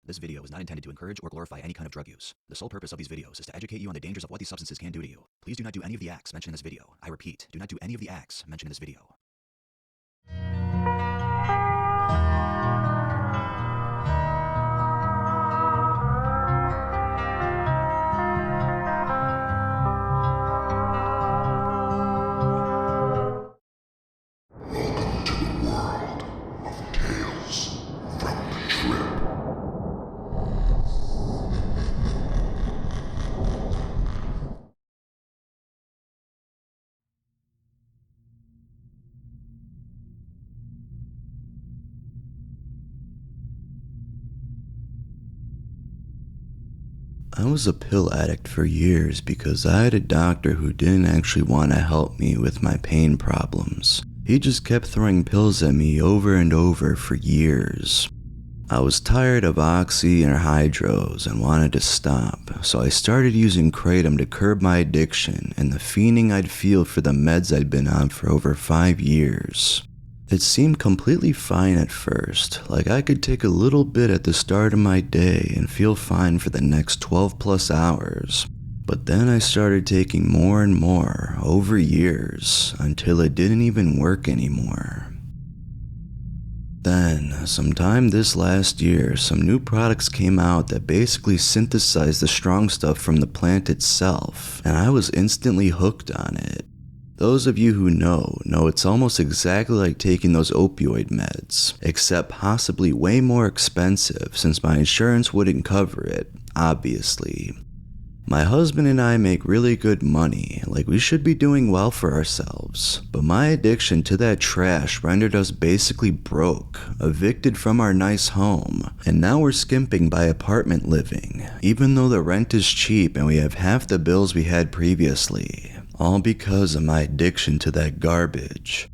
This video is not intended to encourage or glorify any kind of drug use. The sole purpose of these videos is to educate you on the dangers of what these substances can do to you. Please do not do any of the acts mentioned in this video. I repeat, do not do any of the acts mentioned in this video. Welcome to the world of Tales from the Trip. I was a pill addict for years because I had a doctor who didn't actually want to help me with my pain problems. He just kept throwing pills at me over and over for years. I was tired of Oxy and Hydros and wanted to stop, so I started using kratom to curb my addiction and the fiending I'd feel for the meds I'd been on for over 5 years. It seemed completely fine at first, like I could take a little bit at the start of my day and feel fine for the next 12 plus hours. But then I started taking more and more over years until it didn't even work anymore. Then, sometime this last year, some new products came out that basically synthesized the strong stuff from the plant itself, and I was instantly hooked on it. Those of you who know it's almost exactly like taking those opioid meds, except possibly way more expensive since my insurance wouldn't cover it, obviously. My husband and I make really good money, like we should be doing well for ourselves, but my addiction to that trash rendered us basically broke, evicted from our nice home, and now we're skimping by apartment living, even though the rent is cheap and we have half the bills we had previously. All because of my addiction to that garbage.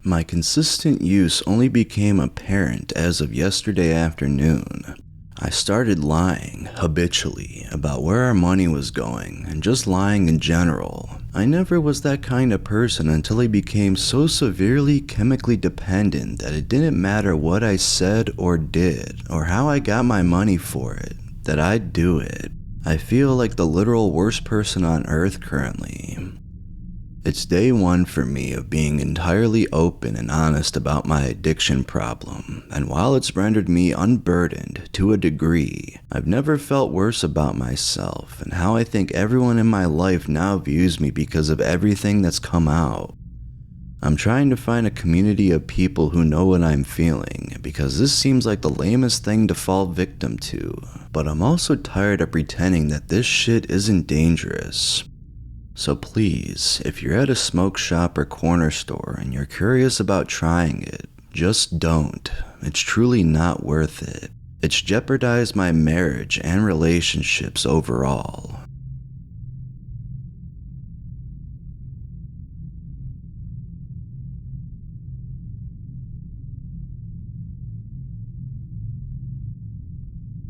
My consistent use only became apparent as of yesterday afternoon. I started lying, habitually, about where our money was going, and just lying in general. I never was that kind of person until I became so severely chemically dependent that it didn't matter what I said or did, or how I got my money for it, that I'd do it. I feel like the literal worst person on earth currently. It's day one for me of being entirely open and honest about my addiction problem, and while it's rendered me unburdened to a degree, I've never felt worse about myself and how I think everyone in my life now views me because of everything that's come out. I'm trying to find a community of people who know what I'm feeling, because this seems like the lamest thing to fall victim to, but I'm also tired of pretending that this shit isn't dangerous. So please, if you're at a smoke shop or corner store and you're curious about trying it, just don't. It's truly not worth it. It's jeopardized my marriage and relationships overall.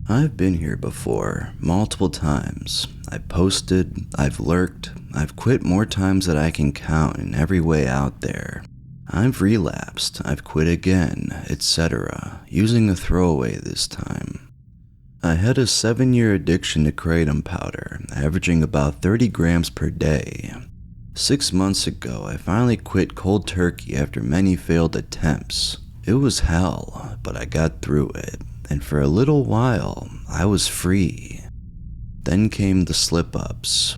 I've been here before, multiple times. I've posted, I've lurked, I've quit more times than I can count in every way out there. I've relapsed, I've quit again, etc., using a throwaway this time. I had a 7-year addiction to kratom powder, averaging about 30 grams per day. 6 months ago, I finally quit cold turkey after many failed attempts. It was hell, but I got through it. And for a little while, I was free. Then came the slip-ups.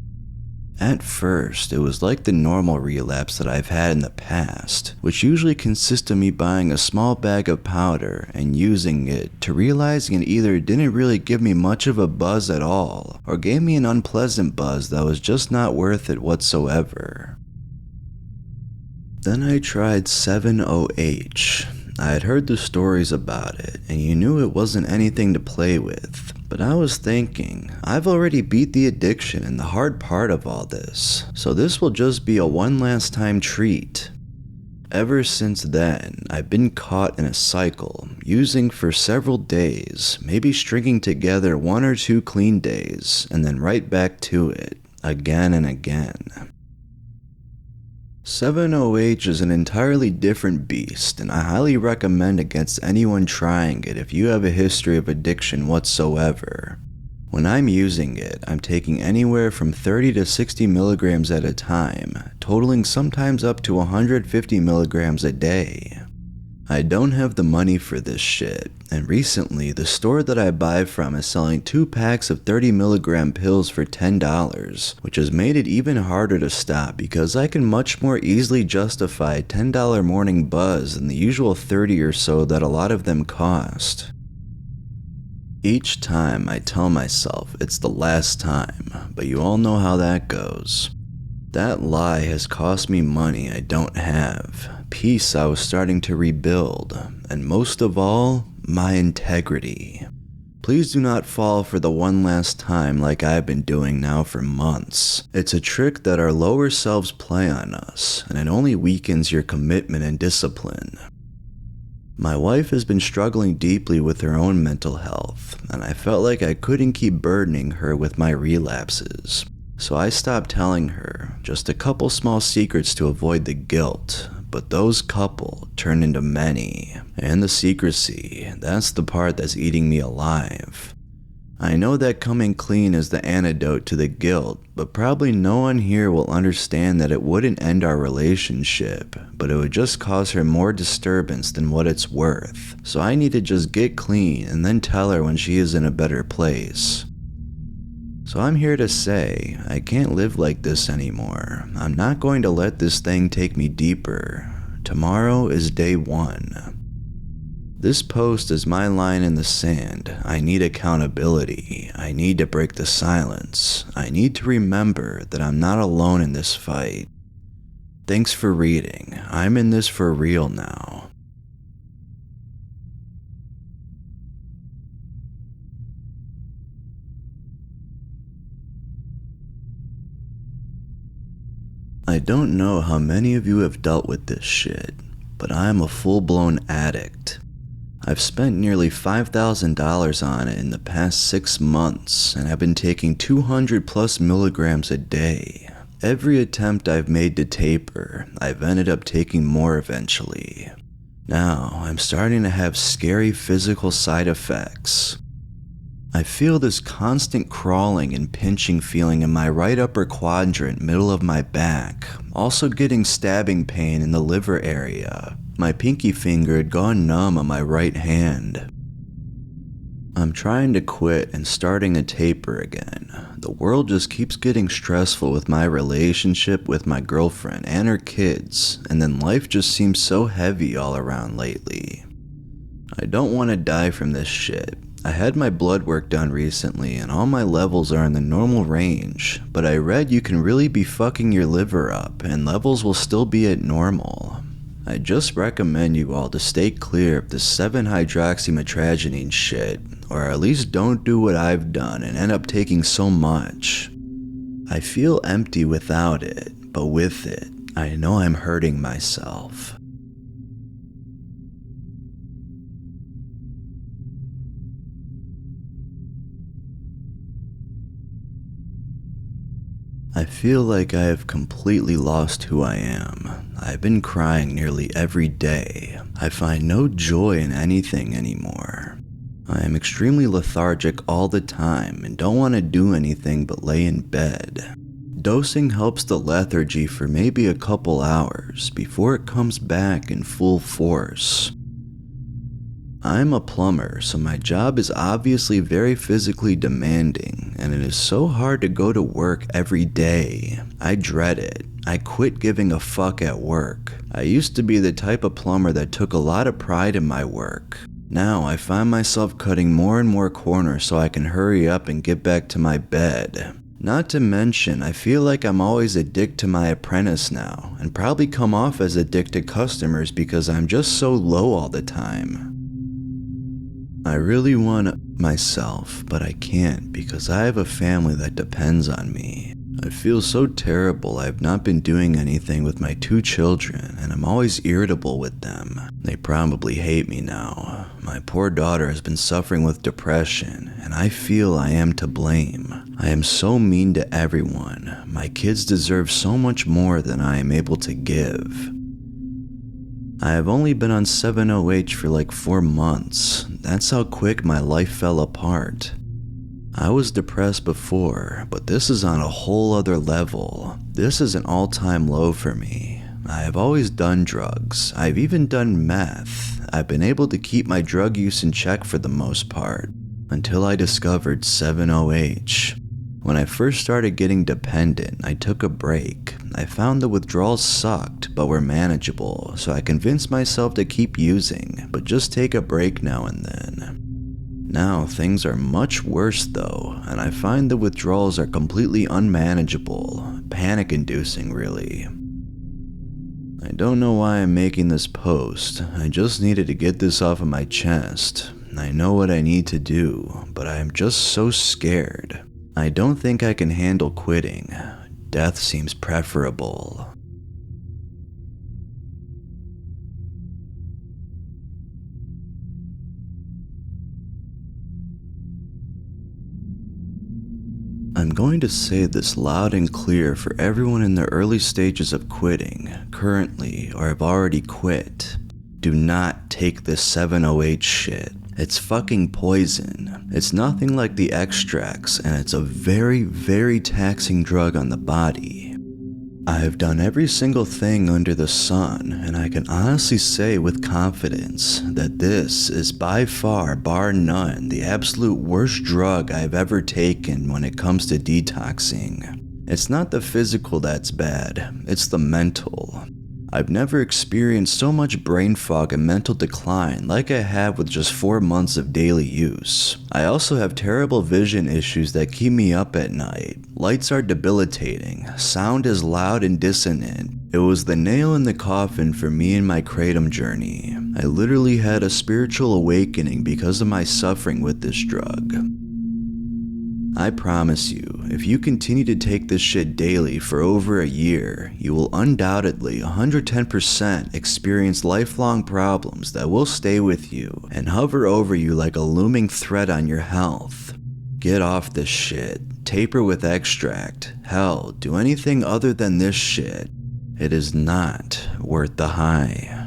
At first, it was like the normal relapse that I've had in the past, which usually consists of me buying a small bag of powder and using it to realizing it either didn't really give me much of a buzz at all, or gave me an unpleasant buzz that was just not worth it whatsoever. Then I tried 7-OH. I had heard the stories about it, and you knew it wasn't anything to play with. But I was thinking, I've already beat the addiction and the hard part of all this, so this will just be a one last time treat. Ever since then, I've been caught in a cycle, using for several days, maybe stringing together 1 or 2 clean days, and then right back to it, again and again. 7-OH is an entirely different beast, and I highly recommend against anyone trying it if you have a history of addiction whatsoever. When I'm using it, I'm taking anywhere from 30 to 60 milligrams at a time, totaling sometimes up to 150 milligrams a day. I don't have the money for this shit, and recently the store that I buy from is selling 2 packs of 30 milligram pills for $10, which has made it even harder to stop because I can much more easily justify a $10 morning buzz than the usual 30 or so that a lot of them cost. Each time I tell myself it's the last time, but you all know how that goes. That lie has cost me money I don't have, peace I was starting to rebuild, and most of all, my integrity. Please do not fall for the one last time like I've been doing now for months. It's a trick that our lower selves play on us, and it only weakens your commitment and discipline. My wife has been struggling deeply with her own mental health, and I felt like I couldn't keep burdening her with my relapses. So I stopped telling her just a couple small secrets to avoid the guilt, but those couple turned into many, and the secrecy, that's the part that's eating me alive. I know that coming clean is the antidote to the guilt, but probably no one here will understand that it wouldn't end our relationship, but it would just cause her more disturbance than what it's worth. So I need to just get clean and then tell her when she is in a better place. So I'm here to say, I can't live like this anymore. I'm not going to let this thing take me deeper. Tomorrow is day 1. This post is my line in the sand. I need accountability. I need to break the silence. I need to remember that I'm not alone in this fight. Thanks for reading. I'm in this for real now. I don't know how many of you have dealt with this shit, but I am a full-blown addict. I've spent nearly $5,000 on it in the past 6 months, and I've been taking 200 plus milligrams a day. Every attempt I've made to taper, I've ended up taking more eventually. Now, I'm starting to have scary physical side effects. I feel this constant crawling and pinching feeling in my right upper quadrant, middle of my back. Also getting stabbing pain in the liver area. My pinky finger had gone numb on my right hand. I'm trying to quit and starting a taper again. The world just keeps getting stressful with my relationship with my girlfriend and her kids, and then life just seems so heavy all around lately. I don't want to die from this shit. I had my blood work done recently and all my levels are in the normal range, but I read you can really be fucking your liver up and levels will still be at normal. I just recommend you all to stay clear of the 7-hydroxymetragenine shit, or at least don't do what I've done and end up taking so much. I feel empty without it, but with it, I know I'm hurting myself. I feel like I have completely lost who I am. I've been crying nearly every day. I find no joy in anything anymore. I am extremely lethargic all the time and don't want to do anything but lay in bed. Dosing helps the lethargy for maybe a couple hours before it comes back in full force. I'm a plumber, so my job is obviously very physically demanding, and it is so hard to go to work every day. I dread it. I quit giving a fuck at work. I used to be the type of plumber that took a lot of pride in my work. Now I find myself cutting more and more corners so I can hurry up and get back to my bed. Not to mention, I feel like I'm always a dick to my apprentice now, and probably come off as a dick to customers because I'm just so low all the time. I really want myself, but I can't because I have a family that depends on me. I feel so terrible I've not been doing anything with my 2 children, and I'm always irritable with them. They probably hate me now, My poor daughter has been suffering with depression, and I feel I am to blame. I am so mean to everyone. My kids deserve so much more than I am able to give. I have only been on 7-OH for like 4 months. That's how quick my life fell apart. I was depressed before, but this is on a whole other level. This is an all-time low for me. I have always done drugs. I've even done meth. I've been able to keep my drug use in check for the most part, until I discovered 7-OH. When I first started getting dependent, I took a break. I found the withdrawals sucked, but were manageable, so I convinced myself to keep using, but just take a break now and then. Now things are much worse though, and I find the withdrawals are completely unmanageable, panic-inducing really. I don't know why I'm making this post. I just needed to get this off of my chest. I know what I need to do, but I am just so scared. I don't think I can handle quitting. Death seems preferable. I'm going to say this loud and clear for everyone in the early stages of quitting, currently, or have already quit. Do not take this 7-OH shit. It's fucking poison. It's nothing like the extracts, and it's a very, very taxing drug on the body. I have done every single thing under the sun, and I can honestly say with confidence that this is by far, bar none, the absolute worst drug I've ever taken when it comes to detoxing. It's not the physical that's bad, it's the mental. I've never experienced so much brain fog and mental decline like I have with just 4 months of daily use. I also have terrible vision issues that keep me up at night. Lights are debilitating. Sound is loud and dissonant. It was the nail in the coffin for me in my kratom journey. I literally had a spiritual awakening because of my suffering with this drug. I promise you, if you continue to take this shit daily for over a year, you will undoubtedly 110% experience lifelong problems that will stay with you and hover over you like a looming threat on your health. Get off this shit. Taper with extract. Hell, do anything other than this shit. It is not worth the high.